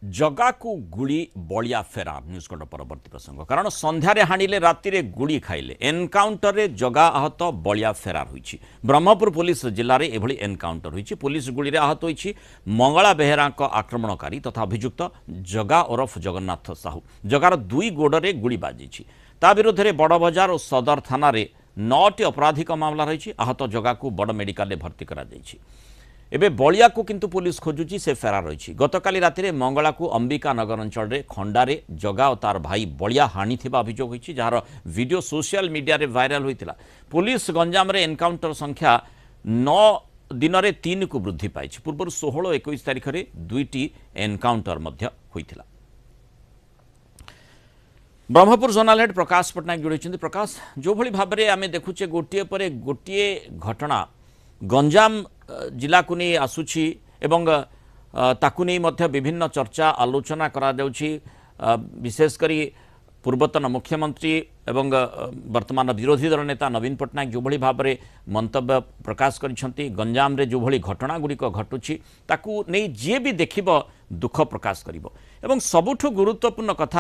जगा को गुड़ी बलिया फेरार न्यूज कंड परवर्ती प्रसंग कारण संध्यारे हाणिले रातिरे गुड़ी खाइले एनकाउंटर रे जगा आहत बलिया फेरार होईछि। ब्रह्मपुर पुलिस जिले में एभली एनकाउंटर होईछि। पुलिस गुड़ी रे आहत होईछि मंगला बेहेरा आक्रमणकारी तथा अभियुक्त जगा ओरफ जगन्नाथ साहू। जगार दुई गोड़े गुड़ी बाजिछि। ता विरोध में बड़बजार और सदर थाना रे 9टी अपराधिक मामला रही। आहत जगा को बड़ मेडिकल भर्ती करा जायछि। एबे बलिया को किंतु पुलिस खोजुची से फेरार रही। गतकाली राति मंगला को अंबिका नगर अंचल रे खंडारे जगा और तार भाई बलिया हाणी अभियोग होईछि, जार वीडियो सोशल मीडिया रे वायरल होइतिला। पुलिस गंजाम रे एनकाउंटर संख्या 9 दिन रे 3 को वृद्धि पाई। पूर्व 16-21 तारिख रे 2टी एनकाउंटर मध्य होइतिला। ब्रह्मपुर जोनाल हेड प्रकाश पट्टनायक जोड़ी। प्रकाश, जो भली भाव में आम देखुचे गोटे पर गोटे घटना गंजाम जिला को नहीं आसुची एवं ताकु नहीं मध्य विभिन्न चर्चा आलोचना करा जाउची। विशेषकर पूर्वतन मुख्यमंत्री एवं वर्तमान विरोधी दल नेता नवीन पट्टनायक जो भली भाव में मंतव्य प्रकाश करिसेंती। गंजाम रे जो भली घटना गुड़िक घटुची ताकू नहीं जी भी देखिबो दुख प्रकाश करिबो। एवं सबुठु गुरुत्वपूर्ण कथा